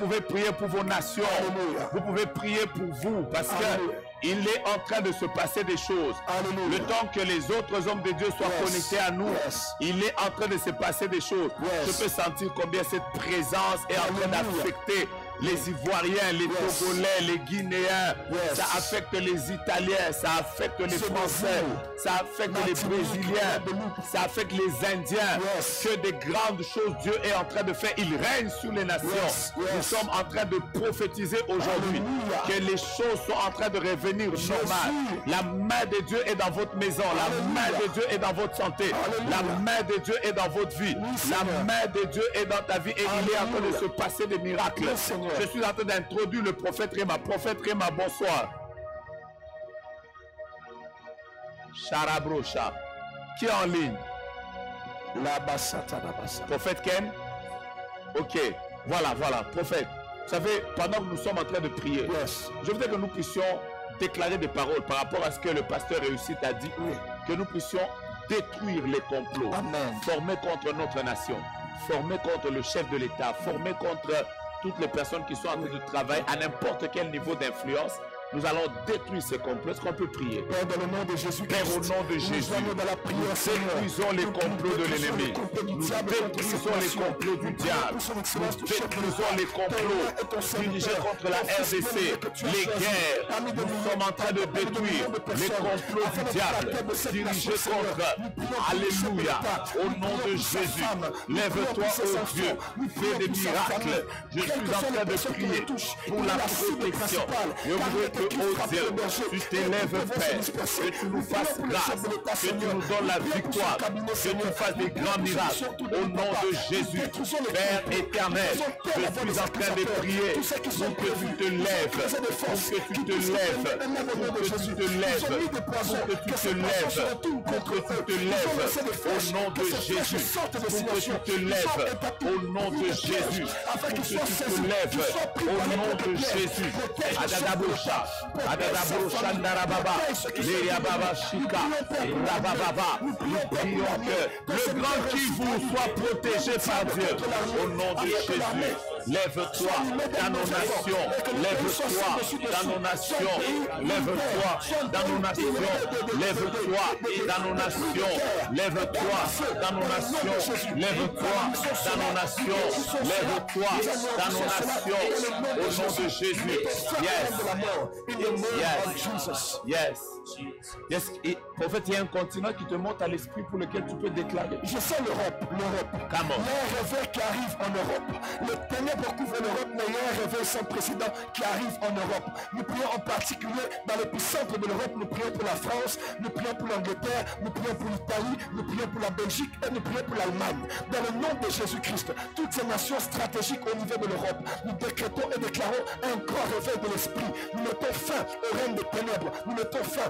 pouvez prier pour vos nations. Alléluia. Vous pouvez prier pour vous parce qu'il est en train de se passer des choses. Alléluia. Le temps que les autres hommes de Dieu soient connectés à nous, il est en train de se passer des choses. Je peux sentir combien cette présence est en train d'affecter les Ivoiriens, les Togolais, les Guinéens, ça affecte les Italiens, ça affecte les Français, ça affecte les Brésiliens, ça affecte les Indiens. Que des grandes choses Dieu est en train de faire. Il règne sur les nations. Nous sommes en train de prophétiser aujourd'hui que les choses sont en train de revenir normales. La main de Dieu est dans votre maison, la main de Dieu est dans votre santé, la main de Dieu est dans votre vie, la main de Dieu est dans ta vie et il est en train de se passer des miracles. Je suis en train d'introduire le prophète Réma. Prophète Réma, bonsoir. Charabrocha. Qui est en ligne? Prophète Ken? Ok. Voilà. Prophète. Vous savez, pendant que nous sommes en train de prier, je voudrais que nous puissions déclarer des paroles par rapport à ce que le pasteur Réussite a dit. Que nous puissions détruire les complots. Formés contre notre nation. Formés contre le chef de l'État. Formés contre toutes les personnes qui sont en train de travailler à n'importe quel niveau d'influence. Nous allons détruire ces complots. Est-ce qu'on peut prier? Père, dans le nom de Jésus, Père, au nom de Jésus, nous détruisons les complots de l'ennemi. Nous détruisons les complots du diable. Nous détruisons les complots dirigés contre la RDC, les guerres. Nous sommes en train de détruire les complots du diable dirigés contre. Alléluia. Au nom de Jésus, lève-toi, ô Dieu, fais des miracles. Je suis en train de prier pour la protection. Je voudrais que, ô Dieu, tu t'élèves, Père, que tu nous fasses grâce, que tu nous donnes la victoire, que tu fasses des grands miracles. Au nom de Jésus, Père éternel, je suis en train de prier pour que tu te lèves, pour que tu te lèves, pour que tu te lèves, pour que tu te lèves, pour que tu te lèves, au nom de Jésus, pour que tu te lèves, au nom de Jésus, pour que tu te lèves, au nom de Jésus. Adadabosha, Adadabosha Narababa, Léababa Shika, Rabababa. Nous prions que le grand Kivu soit protégé par Dieu. Au nom de Jésus, lève-toi dans nos nations, lève-toi dans nos nations, lève-toi dans nos nations, lève-toi dans nos nations, lève-toi dans nos nations, lève-toi dans nos nations, lève-toi dans nos nations. Au nom de Jésus. Yes. Et, prophète, il y a un continent qui te monte à l'esprit pour lequel tu peux déclarer. Je sais l'Europe. Comment? Il y a un réveil qui arrive en Europe. Les ténèbres couvrent l'Europe, mais il y a un réveil sans précédent qui arrive en Europe. Nous prions en particulier dans l'épicentre de l'Europe. Nous prions pour la France, nous prions pour l'Angleterre, nous prions pour l'Italie, nous prions pour la Belgique et nous prions pour l'Allemagne. Dans le nom de Jésus-Christ, toutes ces nations stratégiques au niveau de l'Europe, nous décrétons et déclarons un grand réveil de l'esprit. Nous mettons fin au règne des ténèbres. Nous mettons fin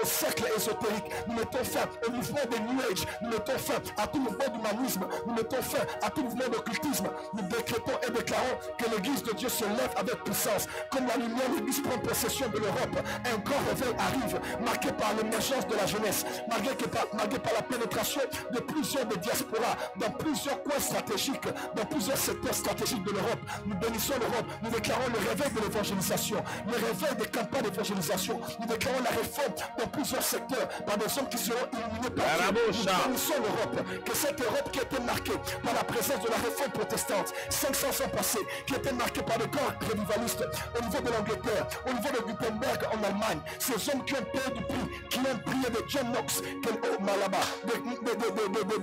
au cercle ésotérique. Nous mettons fin au mouvement des New Age. Nous mettons fin à tout mouvement d'humanisme. Nous mettons fin à tout mouvement d'occultisme. Nous décrétons et déclarons que l'église de Dieu se lève avec puissance. Comme la lumière, l'église prend possession de l'Europe. Un grand réveil arrive, marqué par l'émergence de la jeunesse, marqué par la pénétration de plusieurs des diasporas, dans plusieurs coins stratégiques, dans plusieurs secteurs stratégiques de l'Europe. Nous bénissons l'Europe. Nous déclarons le réveil de l'évangélisation, le réveil des campagnes d'évangélisation. Nous déclarons la réforme dans plusieurs secteurs, par des hommes qui seront illuminés par Dieu. Nous bénissons l'Europe, que cette Europe qui a été marquée par la présence de la réforme protestante, 500 ans passés, qui a été marquée par de grands révivalistes au niveau de l'Angleterre, au niveau de Gutenberg en Allemagne, ces hommes qui ont payé du prix, qui ont prié de John Knox, de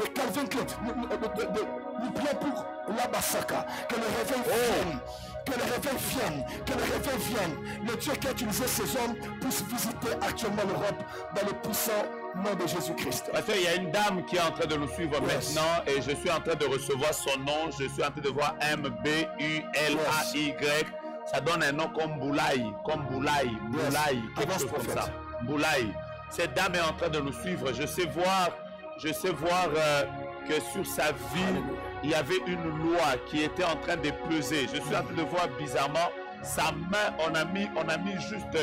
Calvin Klein, nous prions pour l'Abasaka, que le réveil vienne. Que le réveil vienne, que le réveil vienne. Le Dieu qui a utilisé ces hommes puisse visiter actuellement l'Europe dans le puissant nom de Jésus-Christ. Parce qu'il y a une dame qui est en train de nous suivre maintenant et je suis en train de recevoir son nom. Je suis en train de voir M-B-U-L-A-Y. Ça donne un nom comme Boulaye, quelque chose comme ça. Boulaye. Cette dame est en train de nous suivre. Je sais voir que sur sa vie, il y avait une loi qui était en train de peser. Je suis en train de voir bizarrement sa main, on a mis juste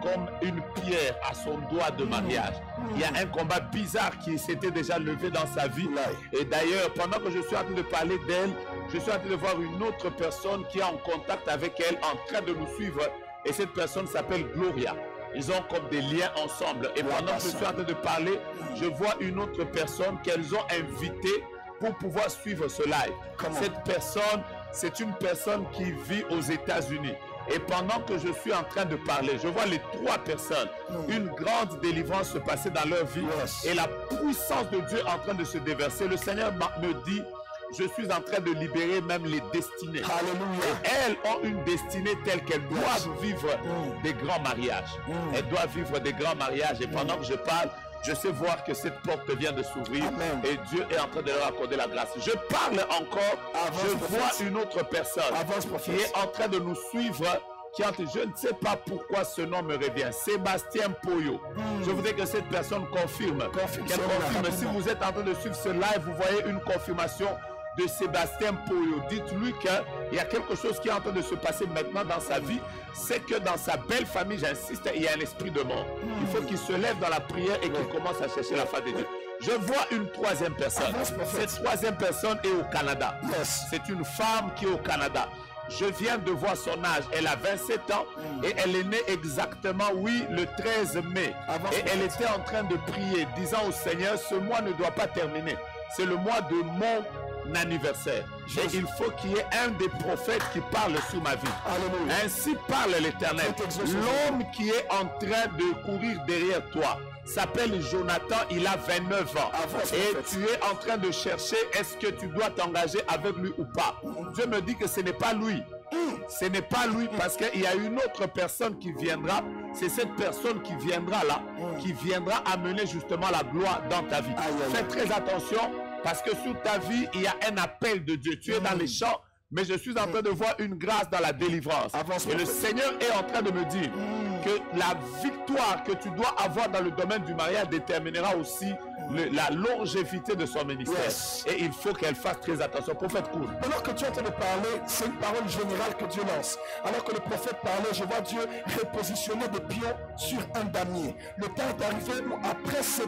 comme une pierre à son doigt de mariage. Il y a un combat bizarre qui s'était déjà levé dans sa vie. Et d'ailleurs, pendant que je suis en train de parler d'elle, je suis en train de voir une autre personne qui est en contact avec elle, en train de nous suivre. Et cette personne s'appelle Gloria. Ils ont comme des liens ensemble. Et pendant que je suis en train de parler, je vois une autre personne qu'elles ont invitée pour pouvoir suivre ce live. Cette personne, c'est une personne qui vit aux États-Unis. Et pendant que je suis en train de parler, je vois les trois personnes, une grande délivrance se passer dans leur vie et la puissance de Dieu en train de se déverser. Le Seigneur me dit, je suis en train de libérer même les destinées. Et elles ont une destinée telle qu'elles doivent vivre des grands mariages. Elles doivent vivre des grands mariages. Et pendant que je parle, je sais voir que cette porte vient de s'ouvrir et Dieu est en train de leur accorder la grâce. Je parle encore, je vois une autre personne qui est en train de nous suivre, je ne sais pas pourquoi ce nom me revient, Sébastien Poyo. Je voudrais que cette personne confirme. Si vous êtes en train de suivre ce live, vous voyez une confirmation de Sébastien Poyo. Dites-lui qu'il y a quelque chose qui est en train de se passer maintenant dans sa vie. C'est que dans sa belle famille, j'insiste, il y a un esprit de mort. Il faut qu'il se lève dans la prière et qu'il commence à chercher la face de Dieu. Je vois une troisième personne. Cette troisième personne est au Canada. C'est une femme qui est au Canada. Je viens de voir son âge. Elle a 27 ans et elle est née exactement, le 13 mai. Et elle était en train de prier, disant au Seigneur, ce mois ne doit pas terminer. C'est le mois de mon anniversaire. Et il faut qu'il y ait un des prophètes qui parle sur ma vie. Alléluia. Ainsi parle l'Éternel. L'homme qui est en train de courir derrière toi s'appelle Jonathan, il a 29 ans. Et tu es en train de chercher, est-ce que tu dois t'engager avec lui ou pas? Dieu me dit que ce n'est pas lui. Ce n'est pas lui parce qu'il y a une autre personne qui viendra. C'est cette personne qui viendra là, qui viendra amener justement la gloire dans ta vie. Fais très attention parce que sur ta vie, il y a un appel de Dieu. Tu es dans les champs, mais je suis en train de voir une grâce dans la délivrance. Et le Seigneur est en train de me dire que la victoire que tu dois avoir dans le domaine du mariage déterminera aussi la longévité de son ministère. Et il faut qu'elle fasse très attention. Prophète court. Pendant que tu es en train de parler, c'est une parole générale que Dieu lance. Alors que le prophète parlait, je vois Dieu repositionner des pions sur un damier. Le temps est arrivé où après ce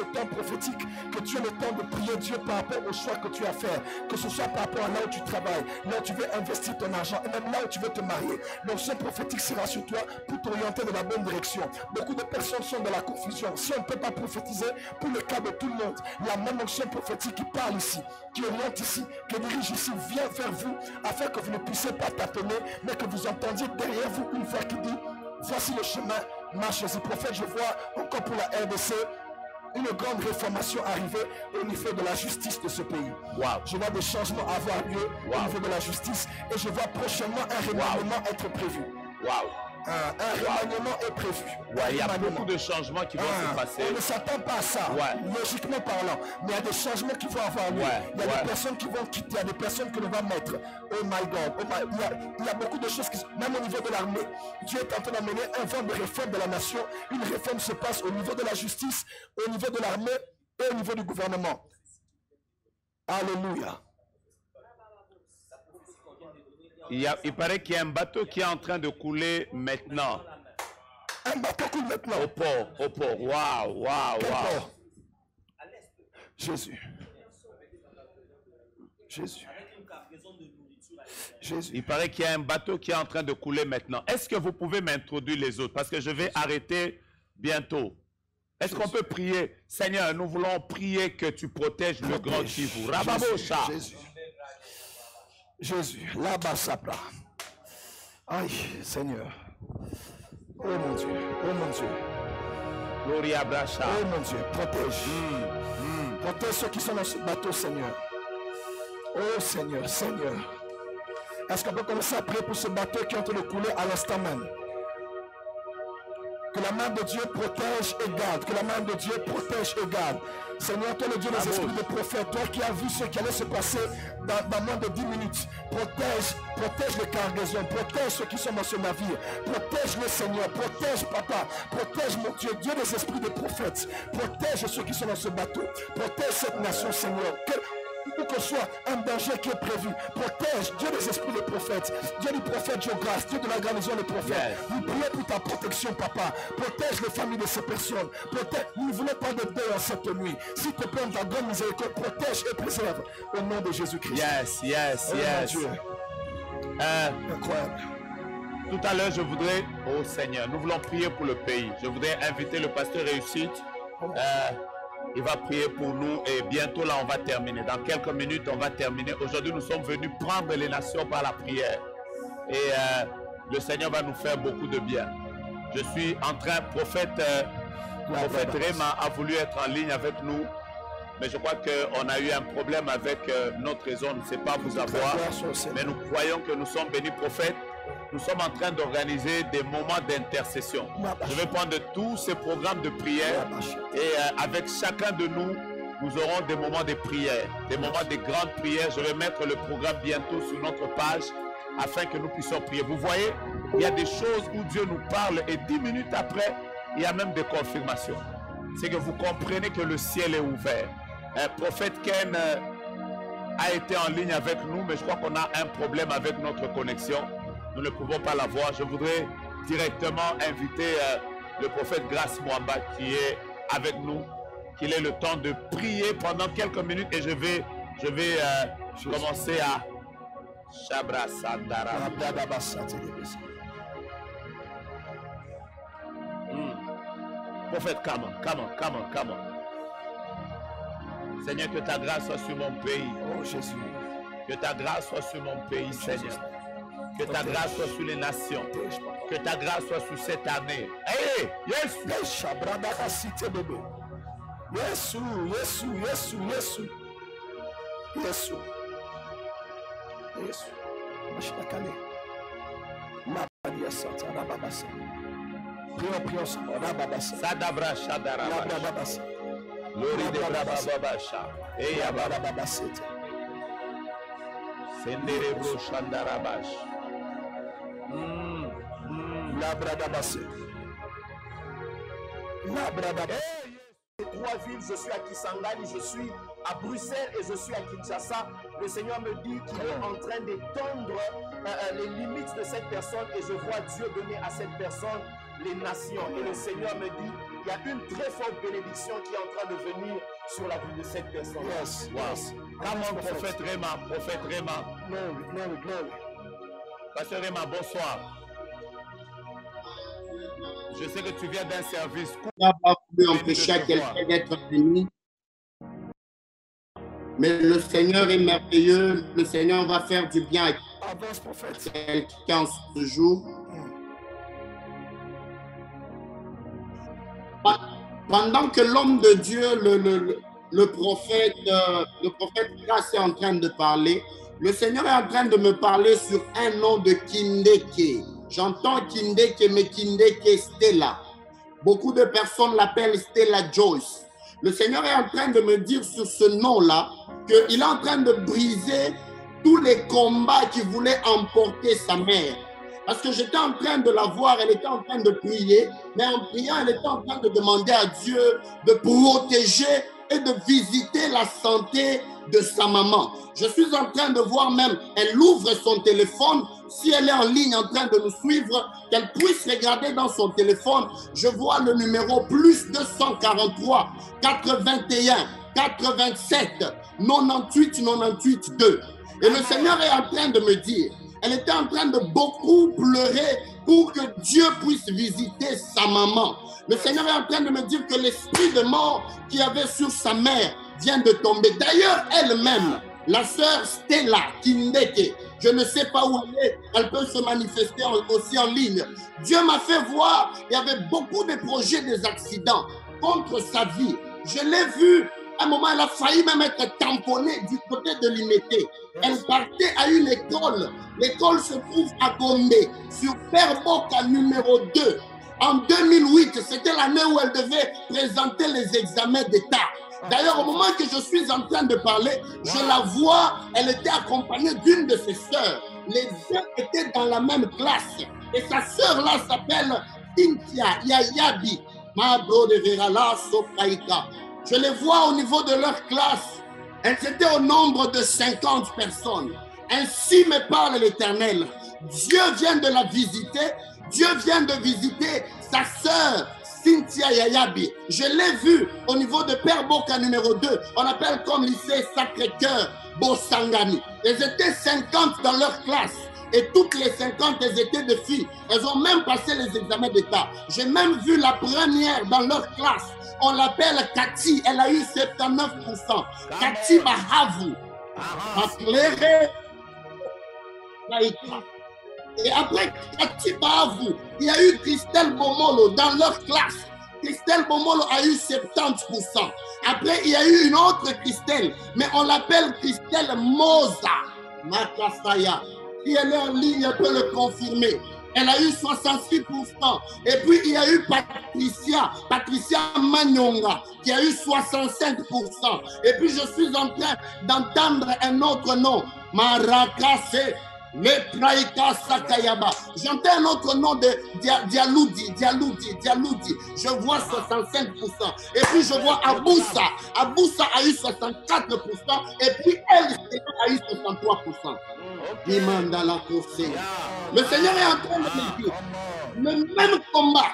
temps prophétique, que tu aies le temps de prier Dieu par rapport au choix que tu as fait. Que ce soit par rapport à là où tu travailles, là où tu veux investir ton argent, et même là où tu veux te marier. L'onction prophétique sera sur toi pour t'orienter dans la bonne direction. Beaucoup de personnes sont dans la confusion. Si on ne peut pas prophétiser pour le cas de tout le monde, la même onction prophétique qui parle ici, qui oriente ici, qui dirige ici, vient vers vous, afin que vous ne puissiez pas tâtonner, mais que vous entendiez derrière vous une voix qui dit, voici le chemin, marchez-y. Prophète, je vois encore pour la RDC, une grande réformation arriver au niveau de la justice de ce pays. Je vois des changements avoir lieu au niveau de la justice et je vois prochainement un remaniement être prévu. Un remaniement est prévu. Il y a beaucoup de changements qui vont se passer. On ne s'attend pas à ça, logiquement parlant. Mais il y a des changements qui vont avoir lieu. Il y a des personnes qui vont quitter, il y a des personnes que l'on va mettre. Oh my God. Il y a beaucoup de choses qui, même au niveau de l'armée, Dieu est en train d'amener un vent de réforme de la nation. Une réforme se passe au niveau de la justice, au niveau de l'armée et au niveau du gouvernement. Alléluia. Il paraît qu'il y a un bateau qui est en train de couler maintenant. Un bateau coule maintenant. Au port. Waouh. Jésus. Il paraît qu'il y a un bateau qui est en train de couler maintenant. Est-ce que vous pouvez m'introduire les autres? Parce que je vais arrêter bientôt. Est-ce qu'on peut prier? Seigneur, nous voulons prier que tu protèges le grand Kivu. Rababosha. Jésus, là-bas, ça part. Aïe, Seigneur. Oh mon Dieu, Gloria Bracha. Oh mon Dieu, protège. Protège ceux qui sont dans ce bateau, Seigneur. Oh Seigneur. Est-ce qu'on peut commencer à prier pour ce bateau qui est en train de couler à l'instant même? Que la main de Dieu protège et garde. Que la main de Dieu protège et garde. Seigneur, toi le Dieu des esprits de prophètes, toi qui as vu ce qui allait se passer dans moins de 10 minutes, protège les cargaisons, protège ceux qui sont dans ce navire, protège le Seigneur, protège papa, protège mon Dieu, Dieu des esprits de prophètes, protège ceux qui sont dans ce bateau, protège cette nation, Seigneur. Où que soit un danger qui est prévu, protège Dieu des esprits des prophètes, Dieu du prophète Jonas, Dieu de la garnison des prophètes. Nous prions pour ta protection, papa. Protège les familles de ces personnes. Nous ne voulons pas de deuil en cette nuit. S'il te plaît, ta grande miséricorde, protège et préserve au nom de Jésus-Christ. Yes. Incroyable. Tout à l'heure, je voudrais, oh Seigneur, nous voulons prier pour le pays. Je voudrais inviter le pasteur Réussite. Il va prier pour nous et bientôt là, on va terminer. Dans quelques minutes, on va terminer. Aujourd'hui, nous sommes venus prendre les nations par la prière. Et le Seigneur va nous faire beaucoup de bien. Je suis en train, prophète Réma a voulu être en ligne avec nous. Mais je crois qu'on a eu un problème avec notre réseau. On ne sait pas vous avoir. Mais nous croyons que nous sommes bénis, prophètes. Nous sommes en train d'organiser des moments d'intercession. Je vais prendre tous ces programmes de prière et avec chacun de nous, nous aurons des moments de prière, des moments de grandes prières. Je vais mettre le programme bientôt sur notre page afin que nous puissions prier. Vous voyez, il y a des choses où Dieu nous parle et 10 minutes après, il y a même des confirmations. C'est que vous comprenez que le ciel est ouvert. Prophète Ken a été en ligne avec nous, mais je crois qu'on a un problème avec notre connexion. Nous ne pouvons pas la voir. Je voudrais directement inviter le prophète Grace Mwamba qui est avec nous, qu'il ait le temps de prier pendant quelques minutes et je vais commencer à Shabra Sandara. Prophète, come on. Seigneur, que ta grâce soit sur mon pays. Oh Jésus. Que ta grâce soit sur mon pays, Seigneur. Que ta grâce soit sur les nations. Que ta grâce soit sur cette année. Hey, yes. Sadabra Shadarabash. Lori de Brababasha. Eya Bababasete. Senderebro Shandarabash. Trois villes, je suis à Kisangani, je suis à Bruxelles et je suis à Kinshasa. Le Seigneur me dit qu'il est en train d'étendre les limites de cette personne et je vois Dieu donner à cette personne les nations. Et le Seigneur me dit il y a une très forte bénédiction qui est en train de venir sur la vie de cette personne. Yes. Comment prophète Réma? Glory. Pasteur Réma, bonsoir. Je sais que tu viens d'un service. On n'a pas pu empêcher quelqu'un d'être béni. Mais le Seigneur est merveilleux. Le Seigneur va faire du bien à quelqu'un ce jour. Pendant que l'homme de Dieu, le prophète Grace est en train de parler, le Seigneur est en train de me parler sur un nom de Kindeke. J'entends Kindeke, mais Kindeke Stella. Beaucoup de personnes l'appellent Stella Joyce. Le Seigneur est en train de me dire sur ce nom-là qu'il est en train de briser tous les combats qui voulaient emporter sa mère. Parce que j'étais en train de la voir, elle était en train de prier, mais en priant, elle était en train de demander à Dieu de protéger et de visiter la santé de sa maman. Je suis en train de voir même, elle ouvre son téléphone, si elle est en ligne en train de nous suivre, qu'elle puisse regarder dans son téléphone. Je vois le numéro plus 243 81 87 98 98 2. Et le Seigneur est en train de me dire, elle était en train de beaucoup pleurer pour que Dieu puisse visiter sa maman. Le Seigneur est en train de me dire que l'esprit de mort qui avait sur sa mère vient de tomber. D'ailleurs, elle-même, la sœur Stella Kindeke, je ne sais pas où elle est, elle peut se manifester aussi en ligne. Dieu m'a fait voir, il y avait beaucoup de projets, des accidents contre sa vie. Je l'ai vue. À un moment, elle a failli même être tamponnée du côté de l'Imété. Elle partait à une école. L'école se trouve à Gombe, sur Perboka numéro 2. En 2008, c'était l'année où elle devait présenter les examens d'État. D'ailleurs, au moment que je suis en train de parler, je la vois, elle était accompagnée d'une de ses sœurs. Les deux étaient dans la même classe. Et sa sœur-là s'appelle Cynthia Yayabi. Ma bro de Verala Sopaika. Je les vois au niveau de leur classe. Elles étaient au nombre de 50 personnes. Ainsi me parle l'Éternel. Dieu vient de la visiter. Dieu vient de visiter sa sœur Cynthia Yayabi. Je l'ai vue au niveau de Père Boka numéro 2. On appelle comme lycée Sacré-Cœur Bosangani. Elles étaient 50 dans leur classe. Et toutes les 50, elles étaient des filles. Elles ont même passé les examens d'État. J'ai même vu la première dans leur classe. On l'appelle Cathy. Elle a eu 79%. Cathy Bahavu. Et après Cathy Bahavu, il y a eu Christelle Bomolo dans leur classe. Christelle Bomolo a eu 70%. Après, il y a eu une autre Christelle, mais on l'appelle Christelle Moza Makasaya. Si elle est en ligne, elle peut le confirmer. Elle a eu 66%. Et puis, il y a eu Patricia Manyonga, qui a eu 65%. Et puis, je suis en train d'entendre un autre nom, Marakase Lepraika Sakayaba. J'entends un autre nom de Dialoudi. Je vois 65%. Et puis, je vois Aboussa. Aboussa a eu 64%. Et puis, elle a eu 63%. Le Seigneur est en train de me dire, le même combat,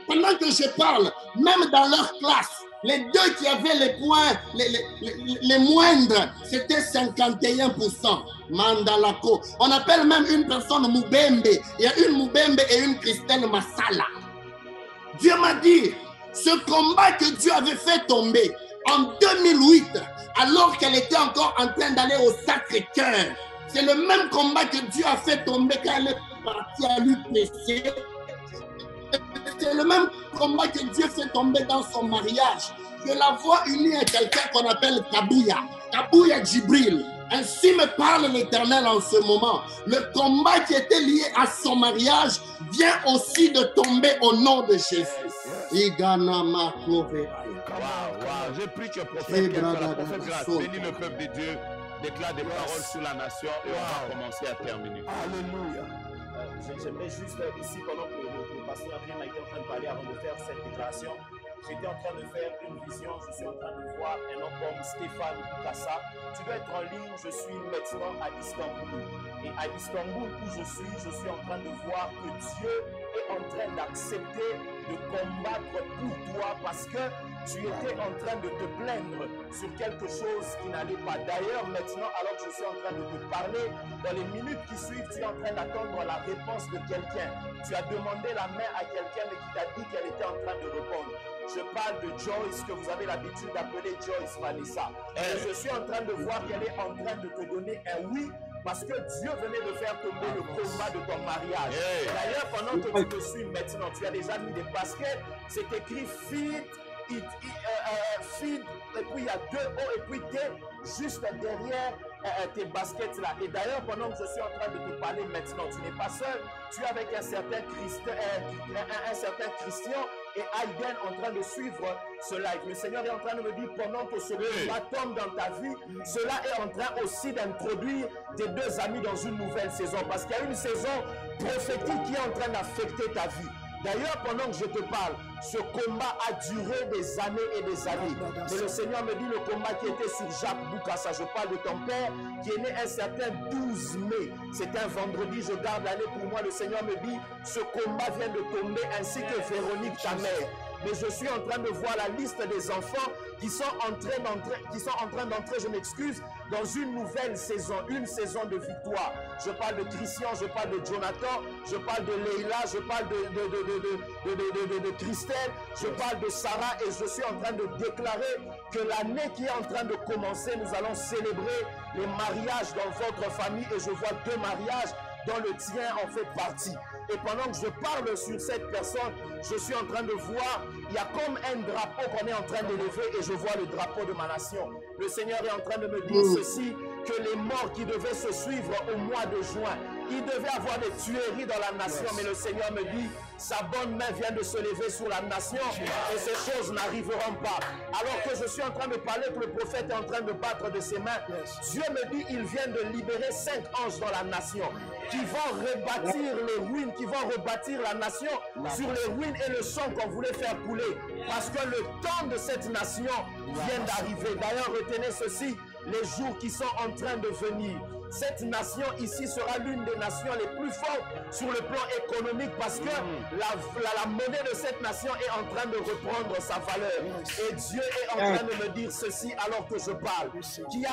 pendant que je parle, même dans leur classe, les deux qui avaient les points les moindres, c'était 51%. Mandalako. On appelle même une personne Moubembe. Il y a une Moubembe et une Christelle Massala. Dieu m'a dit, ce combat que Dieu avait fait tomber en 2008, alors qu'elle était encore en train d'aller au Sacré-Cœur, c'est le même combat que Dieu a fait tomber quand elle est partie à l'UPC. C'est le même combat que Dieu fait tomber dans son mariage. Je la vois unie à quelqu'un qu'on appelle Kabouya Djibril. Ainsi me parle l'Éternel en ce moment. Le combat qui était lié à son mariage vient aussi de tomber au nom de Jésus. Je prie que prophète grâce bénit le peuple de Dieu, déclare des paroles sur la nation et on va commencer à terminer. Alléluia. J'aimerais juste ici, pendant que le pasteur Adrien a été en train de parler avant de faire cette déclaration, j'étais en train de faire une vision, je suis en train de voir un homme comme Stéphane Boukassa. Tu dois être en ligne, je suis maintenant à Istanbul. Et à Istanbul où je suis en train de voir que Dieu est en train d'accepter de combattre pour toi parce que tu étais en train de te plaindre sur quelque chose qui n'allait pas. D'ailleurs, maintenant, alors que je suis en train de te parler, dans les minutes qui suivent, tu es en train d'attendre la réponse de quelqu'un. Tu as demandé la main à quelqu'un, mais qui t'a dit qu'elle était en train de répondre. Je parle de Joyce, que vous avez l'habitude d'appeler Joyce Vanessa. Et je suis en train de voir qu'elle est en train de te donner un oui, parce que Dieu venait de faire tomber le combat de ton mariage. D'ailleurs, pendant que tu te suis maintenant, tu as déjà mis des baskets, c'est écrit feed, feed, et puis il y a 2 O et puis T, juste derrière tes baskets là. Et d'ailleurs, pendant que je suis en train de te parler maintenant, tu n'es pas seul, tu es avec un certain Christian et Aiden en train de suivre ce live. Le Seigneur est en train de me dire, pendant que ce combat tombe dans ta vie, cela est en train aussi d'introduire tes 2 amis dans une nouvelle saison. Parce qu'il y a une saison prophétique qui est en train d'affecter ta vie. D'ailleurs, pendant que je te parle, ce combat a duré des années et des années. Mais le Seigneur me dit le combat qui était sur Jacques Boukassa. Je parle de ton père qui est né un certain 12 mai. C'était un vendredi, je garde l'année pour moi. Le Seigneur me dit ce combat vient de tomber ainsi que Véronique, ta mère. Mais je suis en train de voir la liste des enfants qui sont en train d'entrer, je m'excuse, dans une nouvelle saison, une saison de victoire. Je parle de Christian, je parle de Jonathan, je parle de Leila, je parle de Christelle, je parle de Sarah et je suis en train de déclarer que l'année qui est en train de commencer, nous allons célébrer les mariages dans votre famille et je vois 2 mariages dont le tien en fait partie. Et pendant que je parle sur cette personne, je suis en train de voir, il y a comme un drapeau qu'on est en train d'élever et je vois le drapeau de ma nation. Le Seigneur est en train de me dire ceci, que les morts qui devaient se suivre au mois de juin, il devait avoir des tueries dans la nation, mais le Seigneur me dit, sa bonne main vient de se lever sur la nation et ces choses n'arriveront pas. Alors que je suis en train de parler, que le prophète est en train de battre de ses mains, Dieu me dit, il vient de libérer 5 anges dans la nation qui vont rebâtir les ruines, qui vont rebâtir la nation sur les ruines et le sang qu'on voulait faire couler. Parce que le temps de cette nation vient d'arriver. D'ailleurs, retenez ceci, les jours qui sont en train de venir. Cette nation ici sera l'une des nations les plus fortes sur le plan économique parce que la monnaie de cette nation est en train de reprendre sa valeur. Et Dieu est en train de me dire ceci alors que je parle. Il y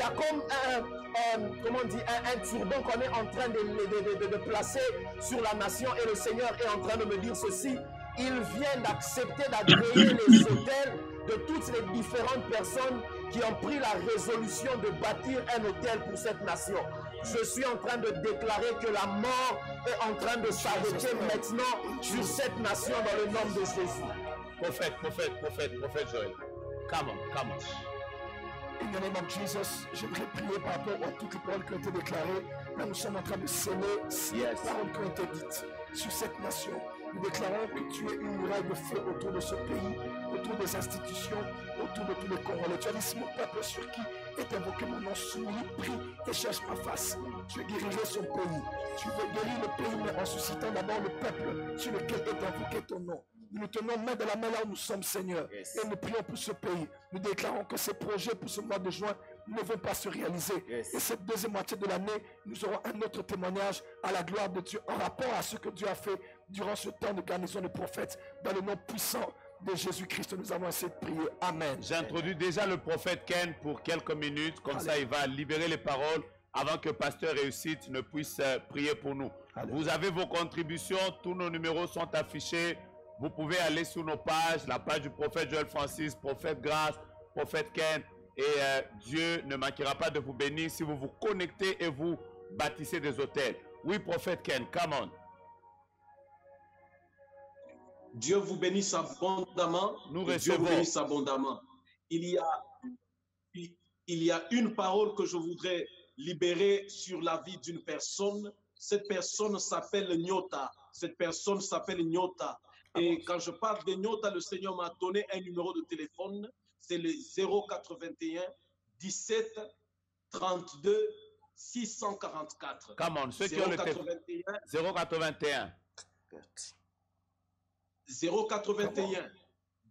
a comme un turban qu'on est en train de placer sur la nation et le Seigneur est en train de me dire ceci. Il vient d'accepter d'agréer les hôtels de toutes les différentes personnes qui ont pris la résolution de bâtir un hôtel pour cette nation. Je suis en train de déclarer que la mort est en train de s'arrêter maintenant sur cette nation dans le nom de Jésus. Prophète Joël. Come on. In the name of Jesus, j'aimerais prier par rapport à toutes les paroles qui ont été déclarées. Là, nous sommes en train de sceller ces paroles qui ont été dites sur cette nation. Nous déclarons que tu es une muraille de feu autour de ce pays, autour des institutions, autour de tous les Congolais. Tu as dit, si mon peuple sur qui est invoqué mon nom s'humilie, prie et cherche ma face, tu guérirais son pays. Tu veux guérir le pays, mais en suscitant d'abord le peuple sur lequel est invoqué ton nom. Nous nous tenons main de la main là où nous sommes, Seigneur. Et nous prions pour ce pays. Nous déclarons que ces projets pour ce mois de juin ne vont pas se réaliser. Et cette deuxième moitié de l'année, nous aurons un autre témoignage à la gloire de Dieu en rapport à ce que Dieu a fait durant ce temps de garnison de prophètes. Dans le nom puissant de Jésus-Christ, nous avons essayé de prier. Amen. J'introduis déjà le prophète Ken pour quelques minutes. Comme ça, il va libérer les paroles avant que Pasteur Réussite ne puisse prier pour nous. Vous avez vos contributions. Tous nos numéros sont affichés. Vous pouvez aller sur nos pages, la page du prophète Joël Francis, prophète Grâce, prophète Ken, et Dieu ne manquera pas de vous bénir si vous vous connectez et vous bâtissez des hôtels. Oui, prophète Ken, come on. Dieu vous bénisse abondamment. Nous Dieu recevons. vous bénisse abondamment. Il y a une parole que je voudrais libérer sur la vie d'une personne. Cette personne s'appelle Nyota. Cette personne s'appelle Nyota. Et quand je parle de Nyota, le Seigneur m'a donné un numéro de téléphone. C'est le 081 17 32 644. Come on, ceux qui ont le téléphone. 081. 081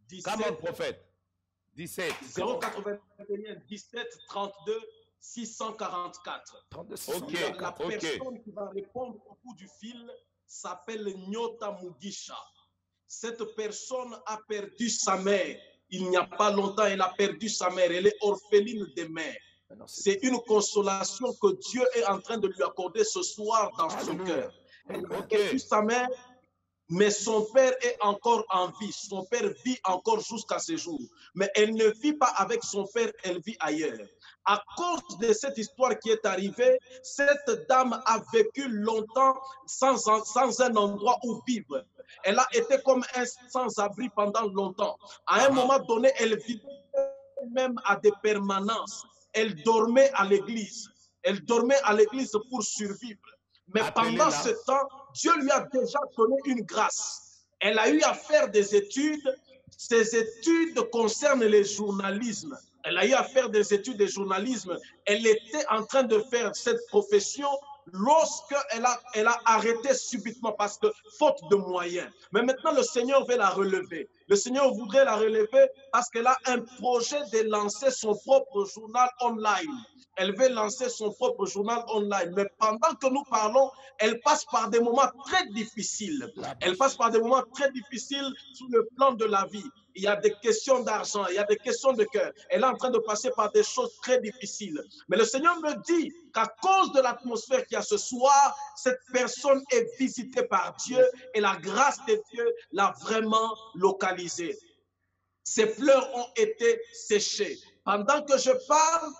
17. Come on, prophète. 17. 081 17 32 644. La personne qui va répondre au bout du fil s'appelle Nyota Mugisha. Cette personne a perdu sa mère. Il n'y a pas longtemps, elle a perdu sa mère. Elle est orpheline de mère. C'est une consolation que Dieu est en train de lui accorder ce soir dans son cœur. Elle a perdu sa mère, mais son père est encore en vie. Son père vit encore jusqu'à ce jour. Mais elle ne vit pas avec son père, elle vit ailleurs. À cause de cette histoire qui est arrivée, cette dame a vécu longtemps sans un endroit où vivre. Elle a été comme un sans-abri pendant longtemps. À un moment donné, elle vivait même à des permanences. Elle dormait à l'église. Elle dormait à l'église pour survivre. Mais pendant ce temps, Dieu lui a déjà donné une grâce. Elle a eu à faire des études. Ces études concernent le journalisme. Elle a eu à faire des études de journalisme. Elle était en train de faire cette profession lorsqu'elle a arrêté subitement parce que faute de moyens. Mais maintenant, le Seigneur veut la relever. Le Seigneur voudrait la relever parce qu'elle a un projet de lancer son propre journal online. Elle veut lancer son propre journal online. Mais pendant que nous parlons, elle passe par des moments très difficiles. Elle passe par des moments très difficiles sur le plan de la vie. Il y a des questions d'argent, il y a des questions de cœur. Elle est en train de passer par des choses très difficiles. Mais le Seigneur me dit qu'à cause de l'atmosphère qu'il y a ce soir, cette personne est visitée par Dieu et la grâce de Dieu l'a vraiment localisée. Ses pleurs ont été séchés. Pendant que je parle,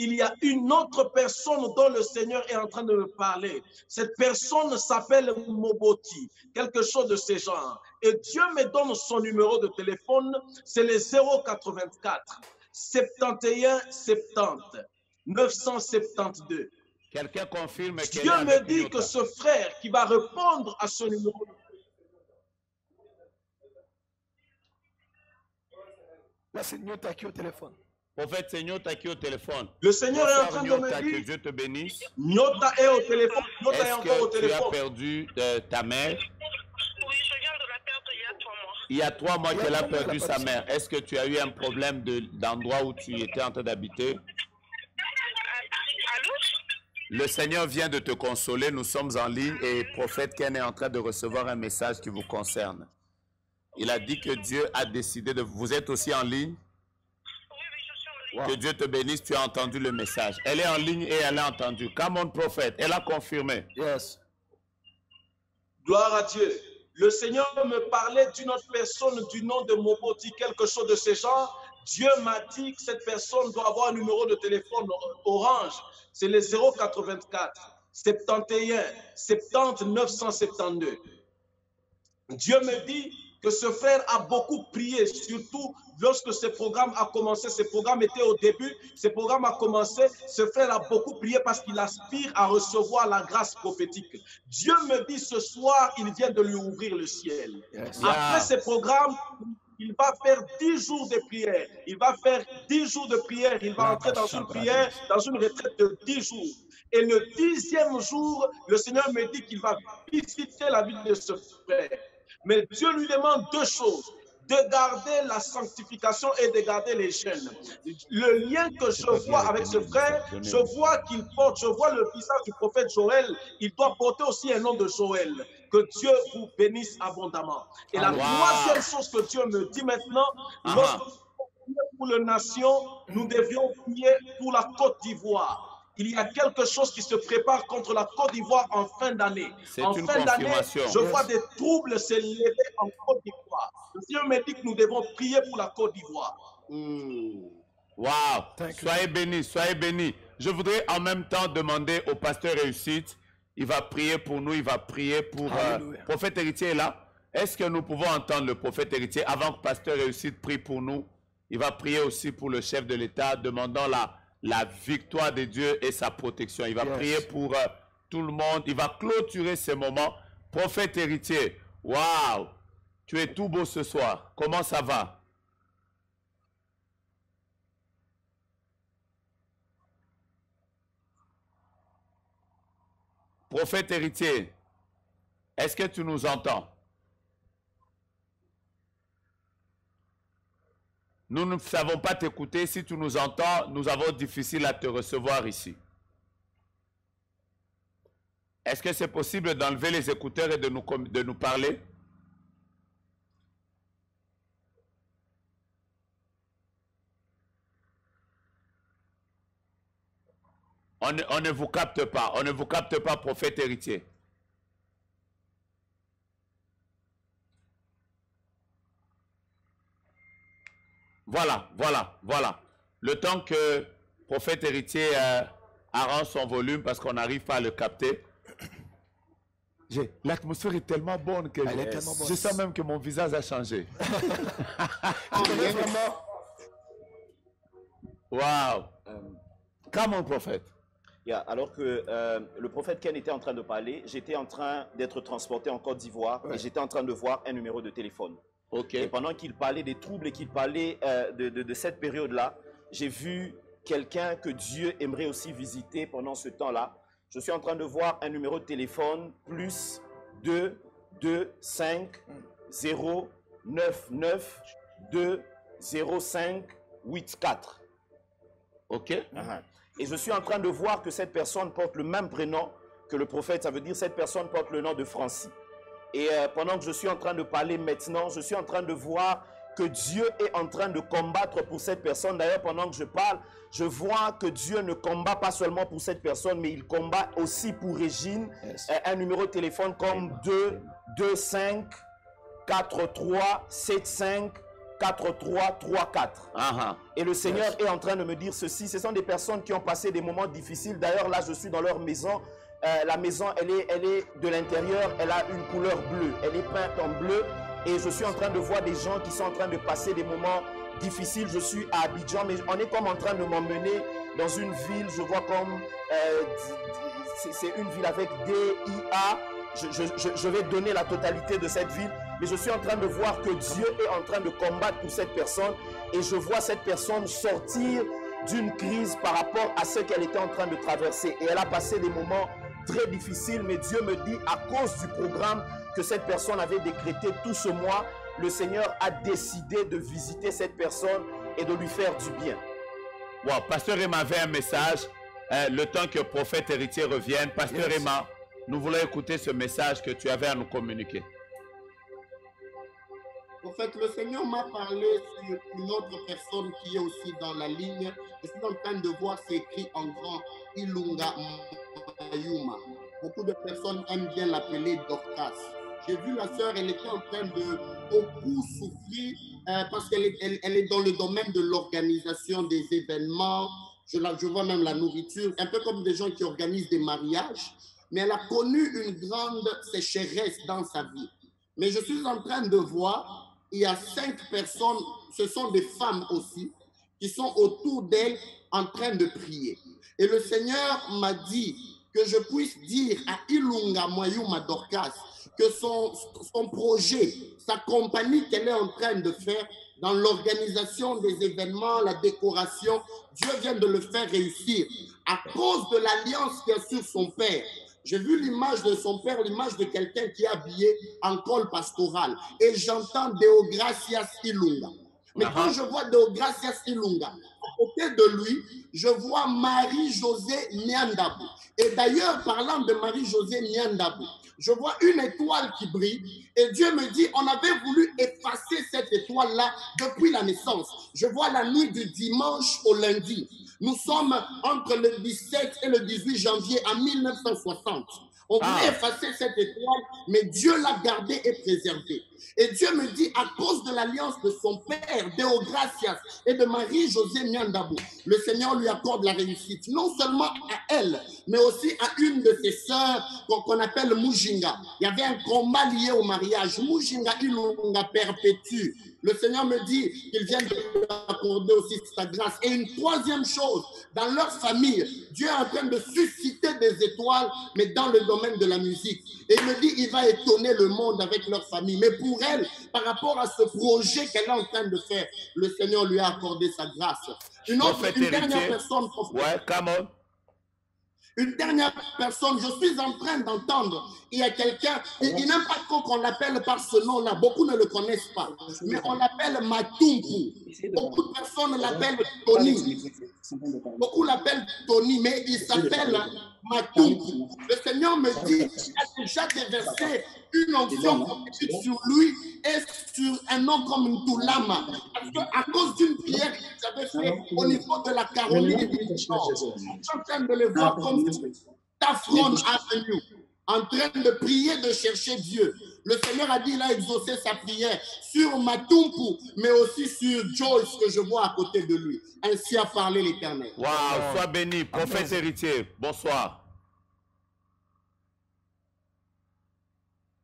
il y a une autre personne dont le Seigneur est en train de me parler. Cette personne s'appelle Moboti, quelque chose de ce genre. Et Dieu me donne son numéro de téléphone, c'est le 084 71 70 972. Quelqu'un confirme que Dieu me dit que ce frère qui va répondre à ce numéro. Là, c'est Nyota qui est au téléphone. Prophète, c'est Nyota qui est au téléphone. Le Seigneur est en train de me Nyota, dire. que Dieu te bénisse. Nyota est au téléphone. Nyota est encore au Est-ce que tu téléphone. as perdu ta mère? Oui, je viens de la perdre il y a 3 mois. Il y a 3 mois qu'elle a perdu sa mère. Est-ce que tu as eu un problème d'endroit où tu étais en train d'habiter? Allô? Le Seigneur vient de te consoler. Nous sommes en ligne et prophète Ken est en train de recevoir un message qui vous concerne. Il a dit que Dieu a décidé de... Vous êtes aussi en ligne? Oui, je suis en ligne. Que Dieu te bénisse, tu as entendu le message. Elle est en ligne et elle a entendu. Come on, prophète, elle a confirmé. Yes. Gloire à Dieu. Le Seigneur me parlait d'une autre personne du nom de Moboti, quelque chose de ce genre. Dieu m'a dit que cette personne doit avoir un numéro de téléphone orange. C'est le 084 71 70 972. Dieu me dit que ce frère a beaucoup prié, surtout lorsque ce programme a commencé. Ce programme était au début, ce programme a commencé. Ce frère a beaucoup prié parce qu'il aspire à recevoir la grâce prophétique. Dieu me dit ce soir, il vient de lui ouvrir le ciel. Yes. Après ce programme, il va faire 10 jours de prière. Il va faire 10 jours de prière. Il va entrer dans une prière, dans une retraite de 10 jours. Et le 10e jour, le Seigneur me dit qu'il va visiter la vie de ce frère. Mais Dieu lui demande 2 choses, de garder la sanctification et de garder les jeûnes. Le lien que je vois avec ce frère, je vois qu'il porte, je vois le visage du prophète Joël, il doit porter aussi un nom de Joël. Que Dieu vous bénisse abondamment. Et la 3e chose que Dieu me dit maintenant, lorsque nous prions pour les nations, nous devions prier pour la Côte d'Ivoire. Il y a quelque chose qui se prépare contre la Côte d'Ivoire en fin d'année. En fin d'année, je vois des troubles s'élever en Côte d'Ivoire. Le Seigneur me dit que nous devons prier pour la Côte d'Ivoire. Wow! Soyez bénis, soyez bénis. Je voudrais en même temps demander au pasteur Réussite, il va prier pour nous, il va prier pour... prophète Héritier est là. Est-ce que nous pouvons entendre le prophète Héritier avant que pasteur Réussite prie pour nous? Il va prier aussi pour le chef de l'État, demandant la victoire de Dieu et sa protection. Il va prier pour tout le monde. Il va clôturer ce moment. Prophète Héritier, waouh! Tu es tout beau ce soir. Comment ça va? Prophète Héritier, est-ce que tu nous entends? Nous ne savons pas t'écouter. Si tu nous entends, nous avons difficile à te recevoir ici. Est-ce que c'est possible d'enlever les écouteurs et de nous parler? On ne vous capte pas. On ne vous capte pas, prophète Héritier. Voilà. Le temps que prophète Héritier arrange son volume parce qu'on n'arrive pas à le capter. L'atmosphère est tellement bonne que je sens même que mon visage a changé. Wow. Come on, prophète. Alors que le prophète Ken était en train de parler, j'étais en train d'être transporté en Côte d'Ivoire et j'étais en train de voir un numéro de téléphone. Et pendant qu'il parlait des troubles et qu'il parlait de cette période-là, j'ai vu quelqu'un que Dieu aimerait aussi visiter pendant ce temps-là. Je suis en train de voir un numéro de téléphone plus 2 2 5 0 9 9 2 0 5 8 4. OK. Et je suis en train de voir que cette personne porte le même prénom que le prophète. Ça veut dire que cette personne porte le nom de Francis. Et pendant que je suis en train de parler maintenant, je suis en train de voir que Dieu est en train de combattre pour cette personne. D'ailleurs, pendant que je parle, je vois que Dieu ne combat pas seulement pour cette personne, mais il combat aussi pour Régine. Un numéro de téléphone comme 2 2 5 4 3 7 5 4 3 3 4. Et le Seigneur est en train de me dire ceci. Ce sont des personnes qui ont passé des moments difficiles. D'ailleurs, là, je suis dans leur maison. La maison, elle est de l'intérieur, elle a une couleur bleue. Elle est peinte en bleu. Et je suis en train de voir des gens qui sont en train de passer des moments difficiles. Je suis à Abidjan, mais on est comme en train de m'emmener dans une ville. Je vois comme... c'est une ville avec DIA. Je vais donner la totalité de cette ville. Mais je suis en train de voir que Dieu est en train de combattre pour cette personne. Et je vois cette personne sortir d'une crise par rapport à ce qu'elle était en train de traverser. Et elle a passé des moments très difficiles. Mais Dieu me dit, à cause du programme que cette personne avait décrété tout ce mois, le Seigneur a décidé de visiter cette personne et de lui faire du bien. Wow, Pasteur Emma avait un message. Le temps que le prophète héritier revienne. Pasteur Emma, nous voulons écouter ce message que tu avais à nous communiquer. En fait, le Seigneur m'a parlé sur une autre personne qui est aussi dans la ligne. Je suis en train de voir, c'est écrit en grand, Ilunga Mayuma. Beaucoup de personnes aiment bien l'appeler Dorcas. J'ai vu la sœur, elle était en train de beaucoup souffrir parce qu'elle est dans le domaine de l'organisation des événements. Je vois même la nourriture, un peu comme des gens qui organisent des mariages. Mais elle a connu une grande sécheresse dans sa vie. Mais je suis en train de voir, il y a 5 personnes, ce sont des femmes aussi, qui sont autour d'elle en train de prier. Et le Seigneur m'a dit que je puisse dire à Ilunga Mayuma Dorcas que son projet, sa compagnie qu'elle est en train de faire dans l'organisation des événements, la décoration, Dieu vient de le faire réussir à cause de l'alliance qu'il y a sur son père. J'ai vu l'image de son père, l'image de quelqu'un qui est habillé en col pastoral. Et j'entends Deogracias Ilunga. Mais quand je vois Deogracias Ilunga, à côté de lui, je vois Marie-Josée Nyandabou. Et d'ailleurs, parlant de Marie-Josée Nyandabou, je vois une étoile qui brille. Et Dieu me dit, on avait voulu effacer cette étoile-là depuis la naissance. Je vois la nuit du dimanche au lundi. Nous sommes entre le 17 et le 18 janvier en 1960. On voulait effacer cette étoile, mais Dieu l'a gardée et préservée. Et Dieu me dit, à cause de l'alliance de son père, Deogracias, et de Marie-Josée Nyandabou, le Seigneur lui accorde la réussite, non seulement à elle, mais aussi à une de ses sœurs qu'on appelle Mujinga. Il y avait un combat lié au mariage. Mujinga Ilunga perpétue. Le Seigneur me dit qu'il vient de lui accorder aussi sa grâce. Et une troisième chose, dans leur famille, Dieu est en train de susciter des étoiles, mais dans le domaine de la musique. Et il me dit, il va étonner le monde avec leur famille. Mais pour elle, par rapport à ce projet qu'elle est en train de faire, le Seigneur lui a accordé sa grâce. Une dernière personne. Ouais, come on. Une dernière personne, je suis en train d'entendre, il y a quelqu'un, il n'aime pas trop qu'on l'appelle par ce nom-là, beaucoup ne le connaissent pas, mais on l'appelle Matumpu. Beaucoup de personnes l'appellent Tony. Beaucoup l'appellent Tony, mais il s'appelle Matumpu. Le Seigneur me dit qu'il a déjà déversé une onction prophétique sur lui et sur un homme comme Ntulama. Parce qu'à cause d'une prière que j'avais faite au niveau de la Caroline du Nord, je suis en train de les voir comme Tafron Avenue, en train de prier, de chercher Dieu. Le Seigneur a dit, il a exaucé sa prière sur Matumpu, mais aussi sur Joyce que je vois à côté de lui. Ainsi a parlé l'Éternel. Waouh, sois béni, prophète héritier. Bonsoir.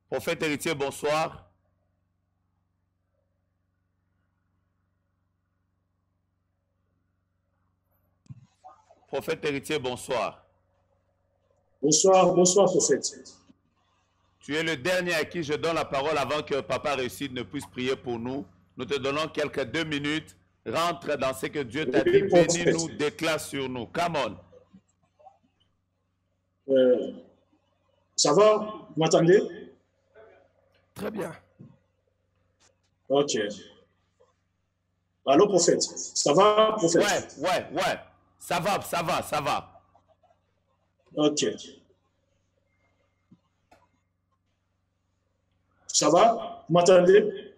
Prophète héritier, bonsoir. Prophète héritier, bonsoir. Bonsoir, bonsoir, prophète. Tu es le dernier à qui je donne la parole avant que Papa Réussite ne puisse prier pour nous. Nous te donnons quelques 2 minutes. Rentre dans ce que Dieu t'a dit. Bénis-nous, déclare sur nous. Come on. Ça va? Vous m'entendez? Très bien. Ok. Allô, prophète. Ça va, prophète? Ouais. Ça va. Ok. Ça va? Vous m'entendez?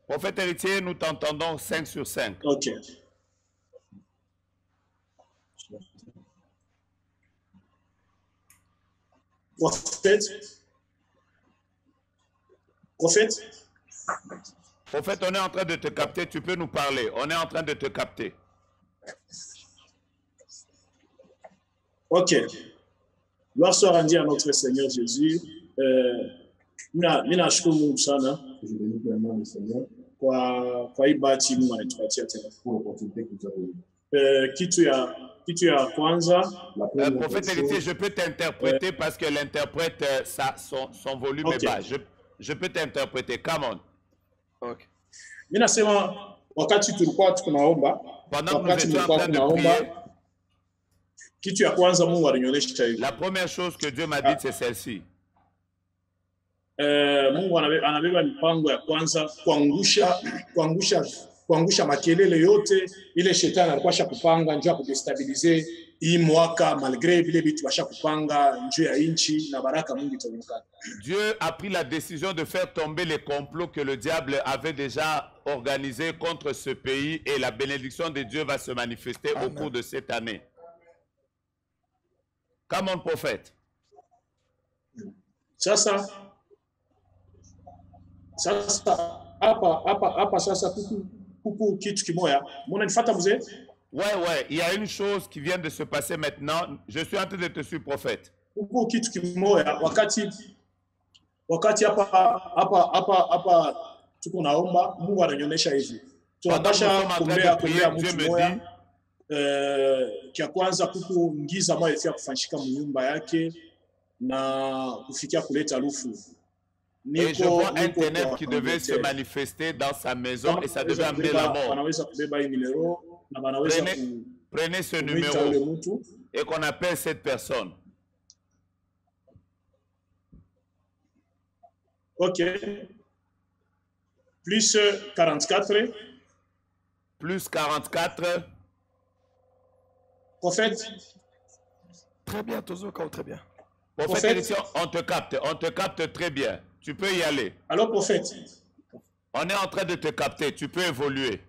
Prophète héritier, nous t'entendons 5 sur 5. Ok. Prophète, on est en train de te capter. Tu peux nous parler. On est en train de te capter. Ok. Gloire soit rendue à notre Seigneur Jésus. Mina shukuru Mungu sana kwa hii bahati Mungu anatupatia tena. Kitu ya kwanza, prophète héritier, je peux t'interpréter parce que l'interprète, son volume est bas. Je peux t'interpréter. Come on. Okay. Mina sema wakati tulikuwa tunaomba, pendant que nous étions en train de prier, kitu ya kwanza Mungu alinionyesha hivi. La première chose que Dieu m'a dit, c'est celle-ci. Mungu anabeba mipango ya kwanza kuangusha makelele yote ile shetani alikuwa shakupanga njoo ya kudestabilize hii mwaka malgré vile vitu bashakupanga njoo ya inchi na baraka Mungu itaonekana. Dieu a pris la décision de faire tomber les complots que le diable avait déjà organisés contre ce pays et la bénédiction de Dieu va se manifester au cours de cette année. Comme un prophète. Sasa hapa sasa kuku kitu kimoya. Mnanifuata mzee? Ouais, il y a une chose qui vient de se passer maintenant. Je suis en train de te suivre, prophète. Kuku kitu kimoya wakati hapa tuko naomba Mungu ananionyesha hivi. Tunapasha kumbea mtu moya. Kia kwanza kuku ngiza moja ifika kufanyika mnyumba yake na kufikia kuleta harufu. Et je vois un ténèbre qui devait se manifester dans sa maison et ça devait amener la mort. Prenez ce numéro et qu'on appelle cette personne. Ok. Plus 44. Plus 44. Prophète. Très bien, Tozoka, très bien. Prophète, on te capte très bien. Tu peux y aller. Alors, prophète. On est en train de te capter. Tu peux évoluer.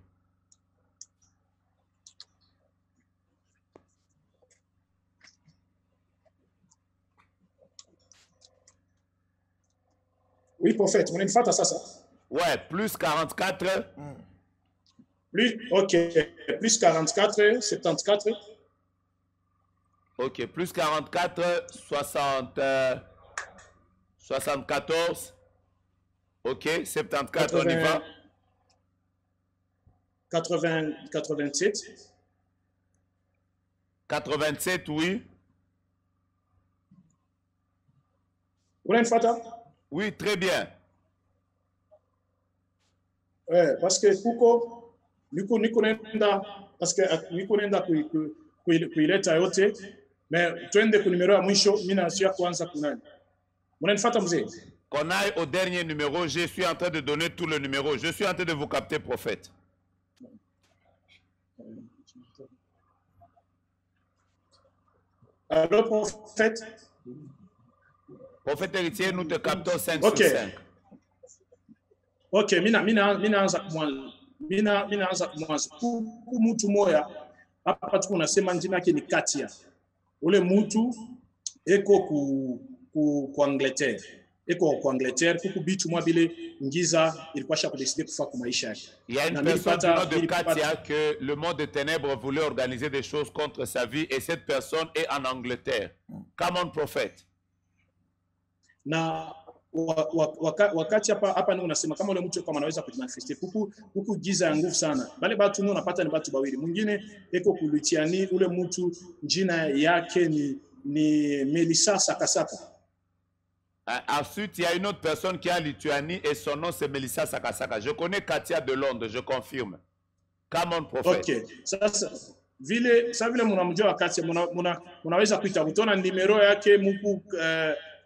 Oui, prophète. On est une fête à ça. Ouais, plus 44. Ok. Plus 44, 74. Ok, plus 44, 74. Ok, 74, 80, on y va. 87. 87, oui. Oui, très bien. Parce que kuko niko nenda parce que niko nenda kuileta yote mais twende ku numero ya mwisho mimi na sio kwanza kunani. Mnanifuata mzee? Qu'on aille au dernier numéro, je suis en train de donner tout le numéro. Je suis en train de vous capter, prophète. Alors, prophète? Prophète héritier, nous te captons 5 sur 5. Ok, mina anza kumwanza. Kuku mutu moya, hapa tuko nasema njina yake ni Katia. Ule mutu eko ku Angleterre. Eko ku Angleterre, kuku bitu mwa bile ngiza ilikuwa sha kudeside kufa kwa maisha yake. Il y a une personne du nom de Katia que le monde des ténèbres voulait organiser des choses contre sa vie et cette personne est en Angleterre. Come on, prophète. Na wakati hapa ndio unasema kama ule mtu kama anaweza kujimanifeste huku giza ya nguvu sana. Bale batu ndio unapata ni batu bawili. Mwingine eko kulutiani ule mtu jina yake ni Melissa Sakasaka. Ensuite, il y a une autre personne qui est en Lituanie et son nom c'est Melissa Sakasaka. Je connais Katia de Londres, je confirme. Come on, prophète. Okay. Sasa vile mnamjua Katia mnaweza kuita utona numero yake muku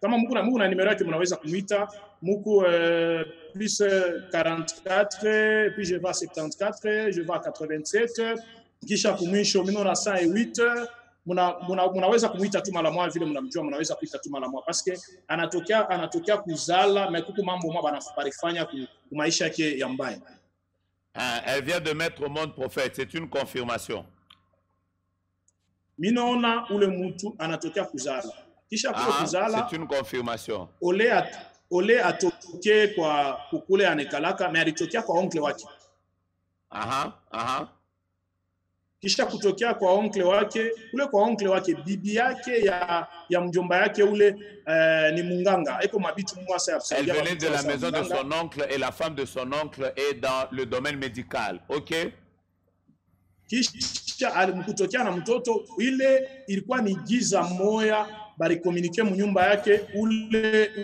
kama Mungu na numero yake mnaweza kumuita muku plus 44 puis je vais à 74 je vais à 87 kisha kumwisho mimi na 108 mnaweza kumuita tu mara moja vile mnamjua mnaweza kuita tu mara moja parce que anatokea kuzala mais kuku mambo mwa banafanya ku maisha yake ya mbaya. Elle vient de mettre au monde prophète, c'est une confirmation. Minaona ule mtu anatokea kuzala. Kisha kuzala, c'est une confirmation. Ole atoke kwa kukule anekalaka mais alitokea kwa oncle wake. Kisha kutokea kwa oncle wake, ule kwa oncle wake bibi yake ya mjomba yake ule ni munganga. Eko mabitu mwasa ya Elle venait de la maison de son oncle et la femme de son oncle est dans le domaine médical. OK? Kisha alimkutokea na mtoto ile ilikuwa ni giza moya bari communiquer mu nyumba yake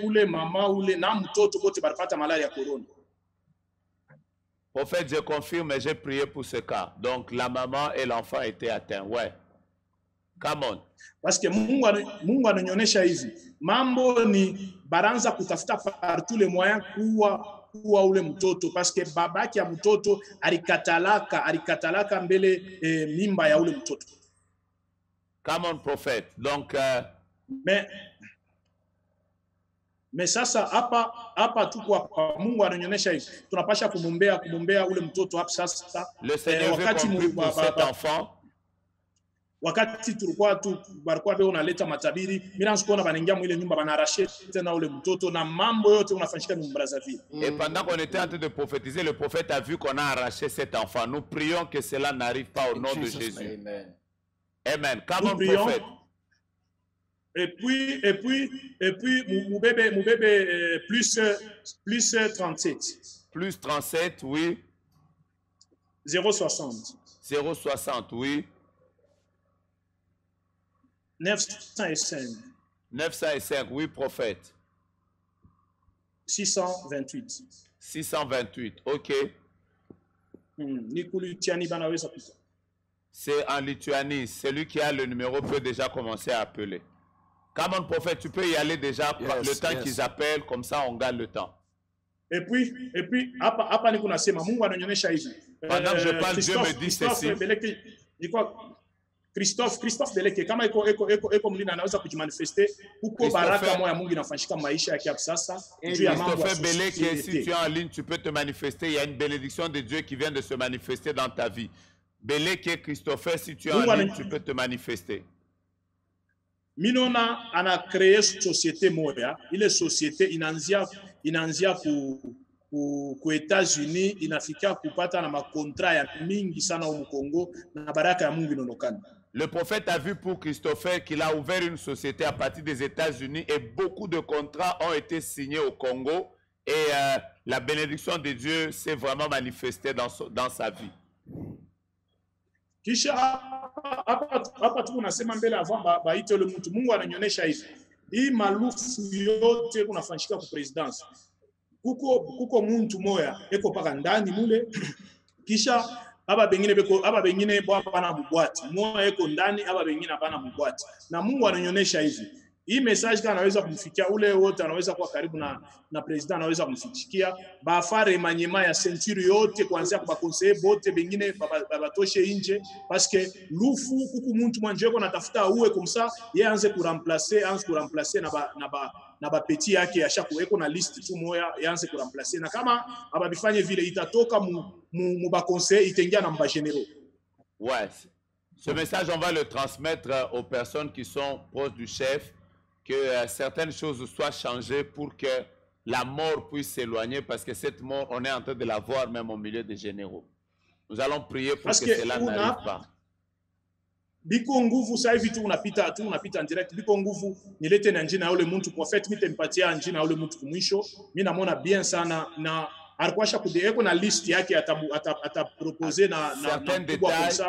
ule mama ule na mtoto wote baripata malaria ya corona. Prophète, je confirme, j'ai prié pour ce cas. Donc la maman et l'enfant étaient atteints. Ouais. Come on. Parce que Mungu ananionyesha hivi. Mambo ni baranza kutafuta par tous les moyens kuwa ule mtoto parce que babaki ya mtoto alikatalaka mbele mimba ya ule mtoto. Come on, prophète. Donc mais sasa hapa tu kwa Mungu ananionyesha hivi. Tunapasha kumumbea ule mtoto hapa sasa. Le Seigneur veut compris pour cet enfant. Wakati tulikuwa bado unaleta matabiri, mimi naanza banaingia mwile nyumba banarashe tena ule mtoto na mambo yote unafanyika ni Brazzaville. Et pendant qu'on était en train de prophétiser, le prophète a vu qu'on a arraché cet enfant. Nous prions que cela n'arrive pas au nom de Jésus. Amen. Amen. Come on, prophète. Et puis mon bébé plus 37. Plus 37, oui. 0,60. 0,60, oui. 905. 905, oui, prophète. 628. 628, ok. C'est en Lituanie. Celui qui a le numéro peut déjà commencer à appeler. Come on, prophète, tu peux y aller déjà le temps qu'ils appellent, comme ça on gagne le temps. Et puis, pendant que je parle, Dieu me dit ceci. Christophe Beleke kama eko mlina anaweza kujimanifeste huko baraka moya Mungu inafanyika maisha yake hapo sasa juu ya mambo. Christophe Beleke, si tu es en ligne, tu peux te manifester. Il y a une bénédiction de Dieu qui vient de se manifester dans ta vie. Beleke, Christophe, si tu es en ligne, tu peux te manifester. Minona ana créé société moya. Ile société inaanzia ku États-Unis, inafika kupata na makontra ya mingi sana au Congo na baraka ya Mungu inonokana. Le prophète a vu pour Christopher qu'il a ouvert une société à partir des États-Unis et beaucoup de contrats ont été signés au Congo et la bénédiction de Dieu s'est vraiment manifestée dans sa vie. Kisha hapa tu unasema mbele avant baite le mtu Mungu ananyonyesha hivi. Hii malufu yote kunafanyika kwa presidence. Kuko muntu moya eko paka ndani mule kisha aba bengine bwana mubwati moya eko ndani aba bengine hapana mubwati na Mungu ananyonyesha hivi. Hii message kana anaweza kumfikia ule wote anaweza kuwa karibu na president anaweza kumfikia bafare manyema ya ceinture yote kuanzia kwa conseiller bote bengine babatoshe nje parce que lufu kuku muntu mwanje eko natafuta uwe kumsa yeye anze kuramplacer na ba petit yake ashakuweko na list tu moya yanze kuramplacer na kama ababifanye vile itatoka mu ba conseil itengia na mba généraux. Ouais. Ce message on va le transmettre aux personnes qui sont proches du chef que certaines choses soient changées pour que la mort puisse s'éloigner parce que cette mort on est en train de la voir même au milieu des généraux. Nous allons prier pour parce que cela n'arrive pas. Biko nguvu sasa hivi tu unapita en direct biko nguvu nilete na njina yule mtu prophet mitempatia njina yule mtu kumwisho mimi namuona bien sana na alikuwa kudeeko na list yake ataproposer na détails.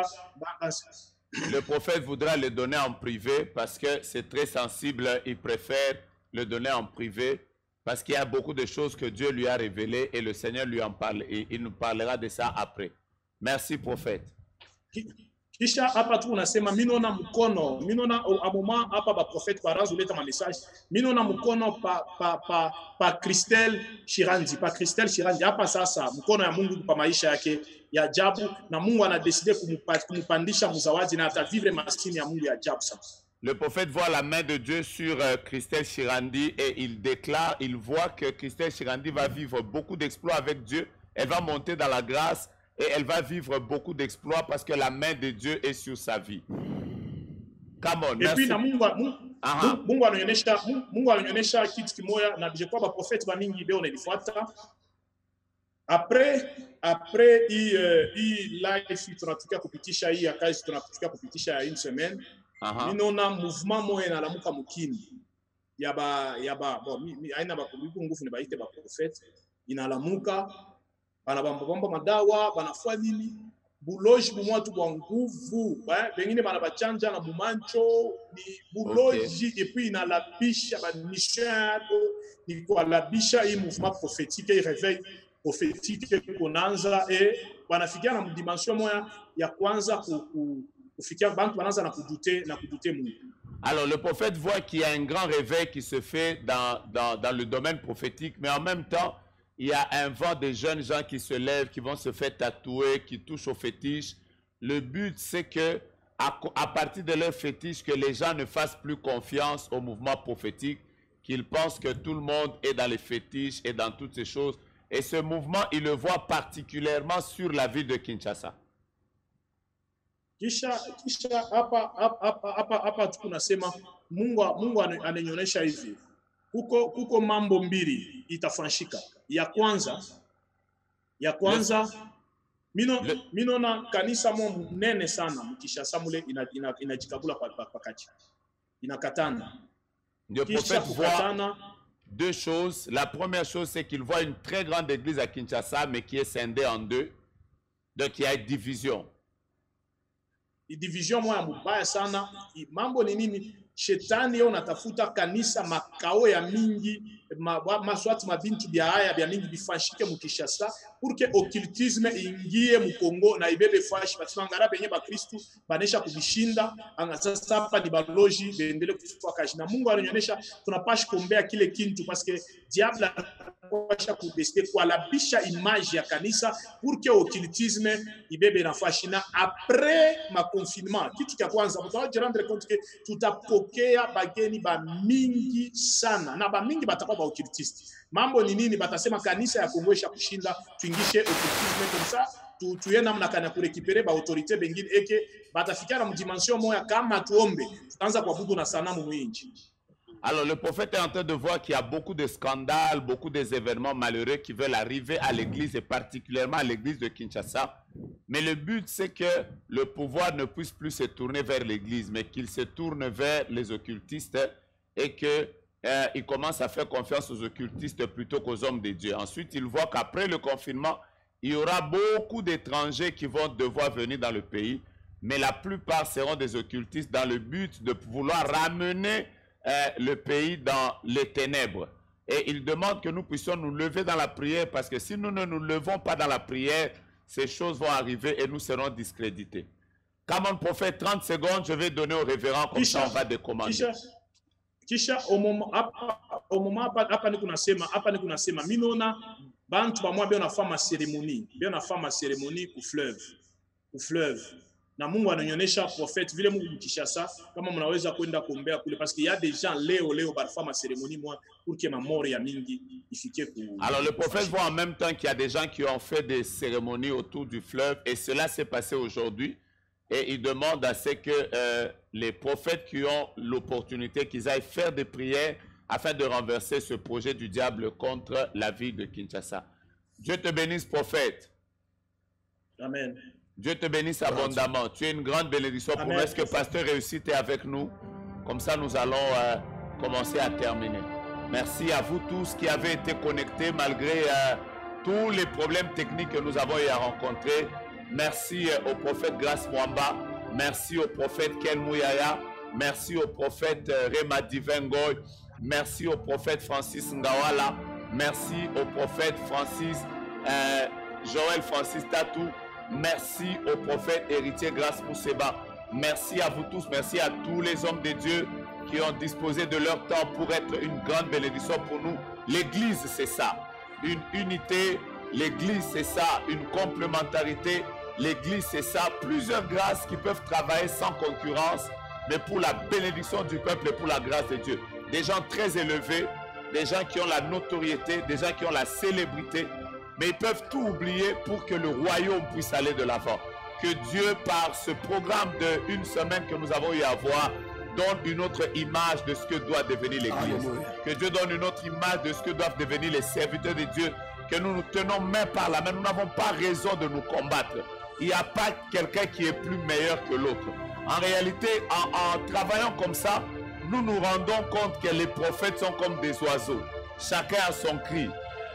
Le prophète voudra le donner en privé parce que c'est très sensible, il préfère le donner en privé parce qu'il y a beaucoup de choses que Dieu lui a révélées et le Seigneur lui en parle et il nous parlera de ça après. Merci prophète. Kisha hapa tu unasema minona mkono minona aboma hapa ba prophète barazo leta ma message minona mkono pa Christelle Shirandi hapa sasa mkono ya Mungu pa maisha yake ya ajabu na Mungu anadeside kumpandisha mzawadi na atavivre maskini ya Mungu ya ajabu sasa. Le prophète voit la main de Dieu sur Christelle Shirandi et il voit que Christelle Shirandi va vivre beaucoup d'exploits avec Dieu. Elle va monter dans la grâce et elle va vivre beaucoup d'exploits parce que la main de Dieu est sur sa vie. Come on, et merci. Puis na Mungu ananyonyesha kitu kimoya na je crois ba prophète ba mingi leo nilifuata. Après hii live tunatukia kupitisha hii akazi tunatukia kupitisha une semaine. Ninaona mouvement moya na lamuka mukini. Yaba aina ba nguvu ni baite ba prophète inalamuka banabamba madawa banafua nini buloji bumwatu kwa nguvu bengine banabachanja na bumancho ni buloji okay. Et puis inalabisha banisha ni kwa labisha hii mouvement prophétique et réveil prophétique konanza et banafikia na dimension moya ya kwanza kufikia bantu banaanza na kudute Mungu. Alors le prophète voit qu'il y a un grand réveil qui se fait dans le domaine prophétique, mais en même temps, il y a un vent de jeunes gens qui se lèvent, qui vont se faire tatouer, qui touchent aux fétiches. Le but, c'est que à partir de leur fétiche, que les gens ne fassent plus confiance au mouvement prophétique, qu'ils pensent que tout le monde est dans les fétiches et dans toutes ces choses. Et ce mouvement, il le voit particulièrement sur la ville de Kinshasa. Kisha hapa tunasema Mungu ananionyesha hivi. Kuko mambo mbili itafanyika. Ya kwanza mino na kanisa mnene sana mkishasa mule inajikabula pakati. Inakatana. Le prophète voit deux choses. La première chose, c'est qu'il voit une très grande église à Kinshasa, mais qui est scindée en deux. Donc il y a une division. Division moja mbaya sana. Mambo ni nini? Shetani yeye unatafuta kanisa makao ya mingi maswati mabintu bya haya bya mingi bifashike mukishasa pour que occultisme ingie mu Kongo na ibebe fashi basanga benye ba Kristo banesha kubishinda sasa hapa ni baloji beendele kuchukua kazi na Mungu ananionyesha tunapasha kuombea kile kintu parce que diable anapasha kubeste kwa labisha image ya kanisa pour que occultisme ibebe na fashi na après ma confinement kitu cha kwanza mtaje rendre compte que tutapokea bageni ba mingi sana na ba mingi batakuwa ba occultiste. Mambo ni nini? Batasema kanisa ya Kongo isha kushinda, tuingishe occultisme comme ça, tuye namna kana kurekipere ba autorité bengine eke batafikia na dimension moya kama tuombe tutaanza kuabudu na sanamu mwingi. Alors le prophète est en train de voir qu'il y a beaucoup de scandales, beaucoup d'événements malheureux qui veulent arriver à l'église et particulièrement à l'église de Kinshasa. Mais le but c'est que le pouvoir ne puisse plus se tourner vers l'église, mais qu'il se tourne vers les occultistes et qu'il commence à faire confiance aux occultistes plutôt qu'aux hommes de Dieu. Ensuite, il voit qu'après le confinement, il y aura beaucoup d'étrangers qui vont devoir venir dans le pays, mais la plupart seront des occultistes dans le but de vouloir ramener le pays dans les ténèbres. Et il demande que nous puissions nous lever dans la prière parce que si nous ne nous levons pas dans la prière, ces choses vont arriver et nous serons discrédités. Comme un prophète, 30 secondes, je vais donner au révérend comme ça on va décommander. Kisha au moment hapa ni kunasema minona bantu bamwa bia na fama cérémonie ku fleuve na Mungu ananionyesha prophète vile Mungu mkishasa kama mnaweza kwenda kuombea kule parce qu'il y a des gens leo barfama cérémonie moi pour que ma mort ya mingi ifike ku. Alors le prophète voit en même temps qu'il y a des gens qui ont fait des cérémonies autour du fleuve et cela s'est passé aujourd'hui et il demande à ce que les prophètes qui ont l'opportunité qu'ils aillent faire des prières afin de renverser ce projet du diable contre la ville de Kinshasa. Dieu te bénisse prophète. Amen. Dieu te bénisse abondamment. Tu es une grande bénédiction. Promesse que Pasteur Réussite est avec nous. Comme ça, nous allons commencer à terminer. Merci à vous tous qui avez été connectés malgré tous les problèmes techniques que nous avons eu à rencontrer. Merci au prophète Grace Mwamba. Merci au prophète Ken Mouyaya. Merci au prophète Rema Divengoy. Merci au prophète Francis Ngawala. Merci au prophète Joël Francis Tatou. Merci au prophète héritier Grace Mousseba. Merci à vous tous, merci à tous les hommes de Dieu qui ont disposé de leur temps pour être une grande bénédiction pour nous. L'église, c'est ça. Une unité, l'église, c'est ça. Une complémentarité, l'église, c'est ça. Plusieurs grâces qui peuvent travailler sans concurrence, mais pour la bénédiction du peuple et pour la grâce de Dieu. Des gens très élevés, des gens qui ont la notoriété, des gens qui ont la célébrité, mais ils peuvent tout oublier pour que le royaume puisse aller de l'avant. Que Dieu, par ce programme d'une semaine que nous avons eu à voir, donne une autre image de ce que doit devenir l'Église. Que Dieu donne une autre image de ce que doivent devenir les serviteurs de Dieu. Que nous nous tenons main par la main. Nous n'avons pas raison de nous combattre. Il n'y a pas quelqu'un qui est plus meilleur que l'autre. En réalité, en travaillant comme ça, nous nous rendons compte que les prophètes sont comme des oiseaux. Chacun a son cri.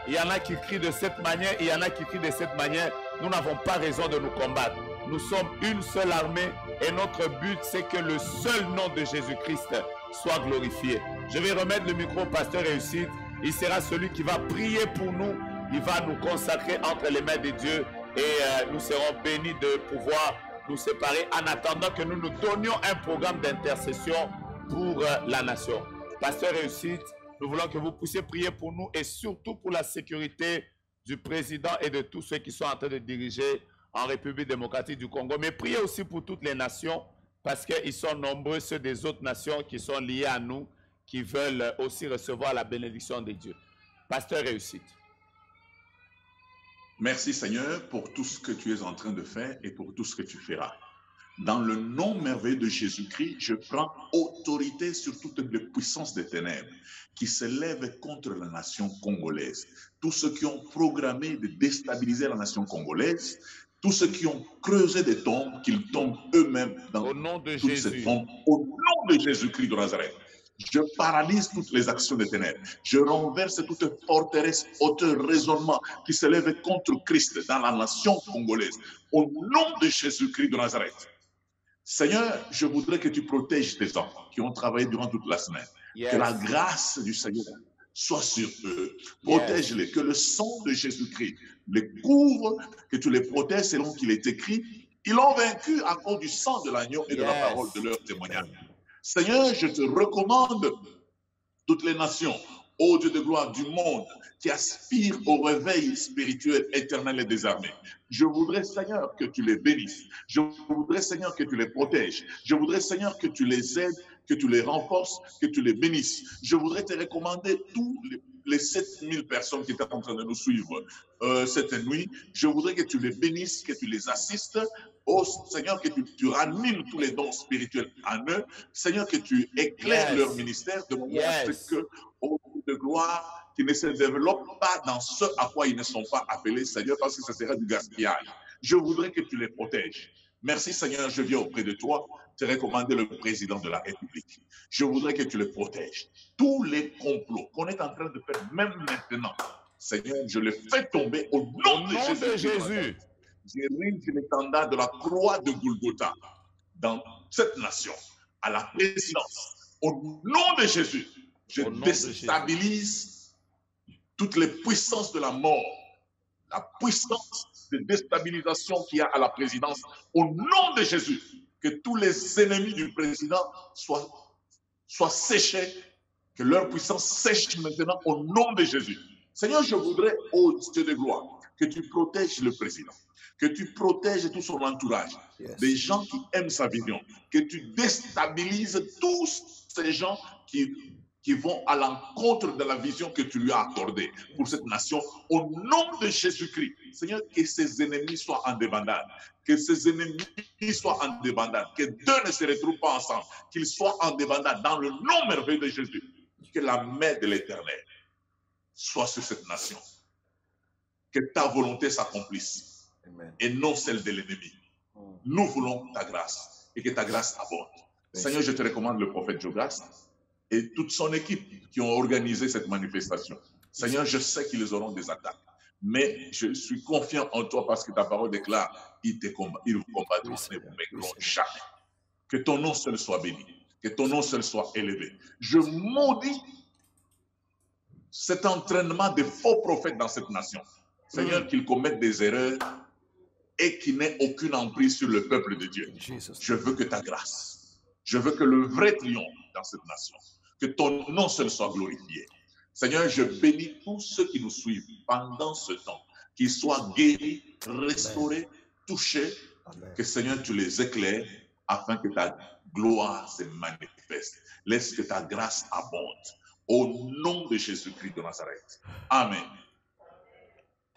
Il y en a qui crient de cette manière, il y en a qui crient de cette manière. Nous n'avons pas raison de nous combattre. Nous sommes une seule armée et notre but, c'est que le seul nom de Jésus-Christ soit glorifié. Je vais remettre le micro au pasteur Réussite. Il sera celui qui va prier pour nous. Il va nous consacrer entre les mains de Dieu et nous serons bénis de pouvoir nous séparer en attendant que nous nous donnions un programme d'intercession pour la nation. Pasteur Réussite, nous voulons que vous puissiez prier pour nous et surtout pour la sécurité du président et de tous ceux qui sont en train de diriger en République démocratique du Congo. Mais priez aussi pour toutes les nations parce qu'ils sont nombreux, ceux des autres nations qui sont liés à nous, qui veulent aussi recevoir la bénédiction de Dieu. Pasteur Réussite. Merci Seigneur pour tout ce que tu es en train de faire et pour tout ce que tu feras. Dans le nom merveilleux de Jésus-Christ, je prends autorité sur toutes les puissances des ténèbres qui se lèvent contre la nation congolaise. Tous ceux qui ont programmé de déstabiliser la nation congolaise, tous ceux qui ont creusé des tombes, qu'ils tombent eux-mêmes dans toutes ces tombes. Au nom de Jésus-Christ de Nazareth. Je paralyse toutes les actions des ténèbres. Je renverse toute forteresse, hauteur, raisonnement qui se lève contre Christ dans la nation congolaise. Au nom de Jésus-Christ de Nazareth. Seigneur, je voudrais que tu protèges tes enfants qui ont travaillé durant toute la semaine. Que la grâce du Seigneur soit sur eux. Protège-les. Que le sang de Jésus-Christ les couvre, que tu les protèges selon qu'il est écrit. Ils l'ont vaincu à cause du sang de l'agneau et de la parole de leur témoignage. Seigneur, je te recommande toutes les nations, ô Dieu de gloire du monde, qui aspirent au réveil spirituel éternel et désarmé. Je voudrais, Seigneur, que tu les bénisses. Je voudrais, Seigneur, que tu les protèges. Je voudrais, Seigneur, que tu les aides, que tu les renforces, que tu les bénisses. Je voudrais te recommander tous les 7000 personnes qui étaient en train de nous suivre cette nuit. Je voudrais que tu les bénisses, que tu les assistes. Oh Seigneur, que tu ranimes tous les dons spirituels en eux. Seigneur, que tu éclaires leur ministère de manière à ce que, au Dieu de gloire, qu'ils ne se développent pas dans ce à quoi ils ne sont pas appelés, Seigneur, parce que ce serait du gaspillage. Je voudrais que tu les protèges. Merci Seigneur, je viens auprès de toi te recommander le président de la République. Je voudrais que tu le protèges. Tous les complots qu'on est en train de faire, même maintenant, Seigneur, je les fais tomber au nom de Jésus. J'érige l'étendard de la croix de Golgotha dans cette nation, à la présidence. Au nom de Jésus, je déstabilise toutes les puissances de la mort, la puissance de déstabilisation qu'il y a à la présidence. Au nom de Jésus, que tous les ennemis du président soient séchés, que leur puissance sèche maintenant au nom de Jésus. Seigneur, je voudrais, ô Dieu de gloire, que tu protèges le président, que tu protèges tout son entourage, des gens qui aiment sa vision, que tu déstabilises tous ces gens qui vont à l'encontre de la vision que tu lui as accordée pour cette nation. Au nom de Jésus-Christ, Seigneur, que ses ennemis soient en débandade, que ses ennemis soient en débandade, que deux ne se retrouvent pas ensemble, qu'ils soient en débandade dans le nom merveilleux de Jésus. Que la main de l'Éternel soit sur cette nation. Que ta volonté s'accomplisse et non celle de l'ennemi. Nous voulons ta grâce et que ta grâce abonde. Seigneur, je te recommande le prophète Jogas et toute son équipe qui ont organisé cette manifestation. Seigneur, je sais qu'ils auront des attaques, mais je suis confiant en toi parce que ta parole déclare, ils vous combattront, mais vous vaincront jamais. Que ton nom seul soit béni, que ton nom seul soit élevé. Je maudis cet entraînement de faux prophètes dans cette nation. Seigneur, qu'ils commettent des erreurs et qu'ils n'aient aucune emprise sur le peuple de Dieu. Je veux que ta grâce, je veux que le vrai triomphe dans cette nation, que ton nom seul soit glorifié. Seigneur, je bénis tous ceux qui nous suivent pendant ce temps, qu'ils soient guéris, restaurés, touchés, que Seigneur, tu les éclaires afin que ta gloire se manifeste. Laisse que ta grâce abonde. Au nom de Jésus-Christ de Nazareth. Amen.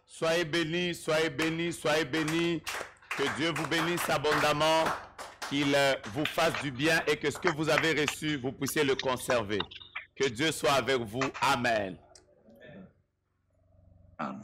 Soyez bénis, soyez bénis, soyez bénis. Que Dieu vous bénisse abondamment, qu'il vous fasse du bien et que ce que vous avez reçu, vous puissiez le conserver. Que Dieu soit avec vous. Amen. Amen.